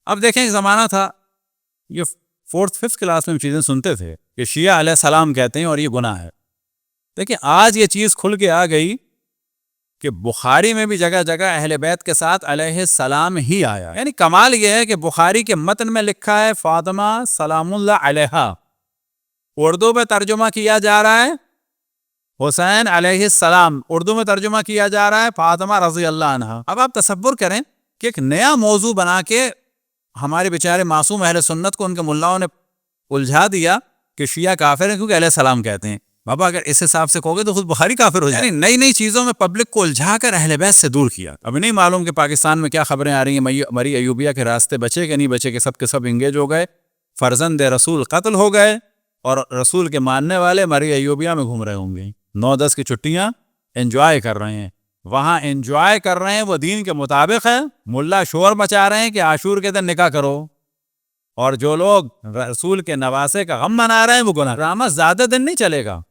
اب دیکھیں ایک زمانہ تھا، یہ 4th 5th کلاس میں ہم چیزیں سنتے تھے کہ شیعہ علیہ السلام کہتے ہیں اور یہ گناہ ہے. دیکھیں آج یہ چیز کھل کے آ گئی کہ بخاری میں بھی جگہ جگہ اہل بیت کے ساتھ علیہ السلام ہی آیا. یعنی کمال یہ ہے کہ بخاری کے متن میں لکھا ہے فاطمہ سلام اللہ علیہا، اردو میں ترجمہ کیا جا رہا ہے حسین علیہ السلام، اردو میں ترجمہ کیا جا رہا ہے فاطمہ رضی اللہ عنہا. اب آپ تصور کریں کہ ایک نیا موضوع بنا کے ہمارے بیچارے معصوم اہل سنت کو ان کے ملاؤں نے الجھا دیا کہ شیعہ کافر ہیں کیونکہ علیہ السلام کہتے ہیں. بابا اگر اس حساب سے کہو گے تو خود بخاری کافر ہو جائے. نئی نئی چیزوں میں پبلک کو الجھا کر اہل بیت سے دور کیا. ابھی نہیں معلوم کہ پاکستان میں کیا خبریں آ رہی ہیں، مری ایوبیہ کے راستے بچے کہ نہیں بچے کہ سب کے سب انگیج ہو گئے، فرزند رسول قتل ہو گئے، اور رسول کے ماننے والے مری ایوبیہ میں گھوم رہے ہوں گے، 9-10 کی چھٹیاں انجوائے کر رہے ہیں. وہاں انجوائے کر رہے ہیں وہ دین کے مطابق ہے. ملا شور مچا رہے ہیں کہ عاشور کے دن نکاح کرو، اور جو لوگ رسول کے نواسے کا غم منا رہے ہیں وہ گناہ. ڈرامہ زیادہ دن نہیں چلے گا.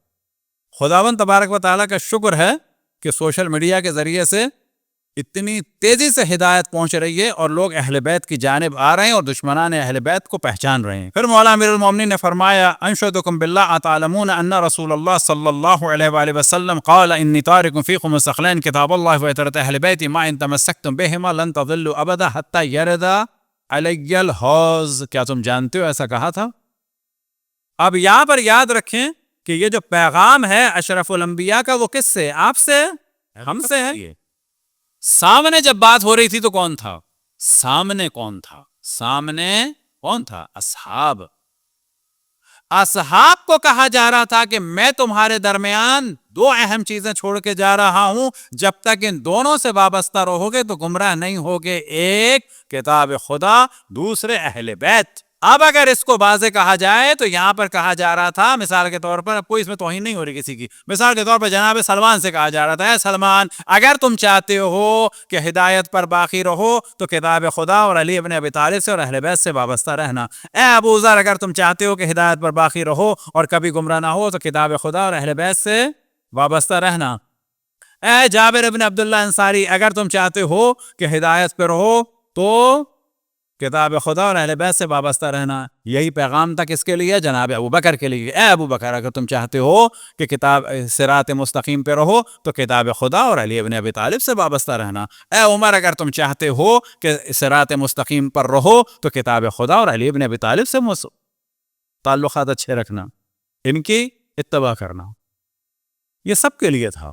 خداوند تبارک و تعالیٰ کا شکر ہے کہ سوشل میڈیا کے ذریعے سے اتنی تیزی سے ہدایت پہنچ رہی ہے اور لوگ اہل بیت کی جانب آ رہے ہیں اور دشمنان اہل بیت کو پہچان رہے ہیں. پھر مولا امیر المومنین نے فرمایا انشدکم باللہ اتعلمون ان رسول اللہ صلی اللہ علیہ وآلہ وسلم قال انی تارک فیکم الثقلین کتاب اللہ وعترۃ اہل بیتی ما ان تمسکتم بہما لن تضلوا ابدا حتی یرد علی الحوض. کیا تم جانتے ہو ایسا کہا تھا؟ اب یہاں پر یاد رکھیں کہ یہ جو پیغام ہے اشرف الانبیاء کا وہ کس سے؟ آپ سے، ہم سے ہے. سامنے جب بات ہو رہی تھی تو کون تھا؟ سامنے کون تھا؟ سامنے کون تھا؟ اصحاب. اصحاب کو کہا جا رہا تھا کہ میں تمہارے درمیان 2 اہم چیزیں چھوڑ کے جا رہا ہوں، جب تک ان دونوں سے وابستہ رہو گے تو گمراہ نہیں ہوگے. ایک کتاب خدا، دوسرے اہل بیت. اب اگر اس کو واضح کہا جائے تو یہاں پر کہا جا رہا تھا مثال کے طور پر، اب کوئی اس میں توہین نہیں ہو رہی کسی کی، مثال کے طور پر جناب سلمان سے کہا جا رہا تھا اے سلمان اگر تم چاہتے ہو کہ ہدایت پر باقی رہو تو کتاب خدا اور علی ابن ابی طالب سے اور اہل بیت سے وابستہ رہنا. اے ابو ذر اگر تم چاہتے ہو کہ ہدایت پر باقی رہو اور کبھی گمراہ نہ ہو تو کتاب خدا اور اہل بیت سے وابستہ رہنا. اے جابر ابن عبداللہ انصاری اگر تم چاہتے ہو کہ ہدایت پہ رہو تو کتاب خدا اور اہل بیت سے وابستہ رہنا. یہی پیغام تھا کس کے لیے؟ جناب ابو بکر کے لیے. اے ابو بکر اگر تم چاہتے ہو کہ کتاب صراط مستقیم پہ رہو تو کتاب خدا اور علی ابن ابی طالب سے وابستہ رہنا. اے عمر اگر تم چاہتے ہو کہ صراط مستقیم پر رہو تو کتاب خدا اور علی ابن ابی طالب سے تعلقات اچھے رکھنا، ان کی اتباع کرنا. یہ سب کے لیے تھا.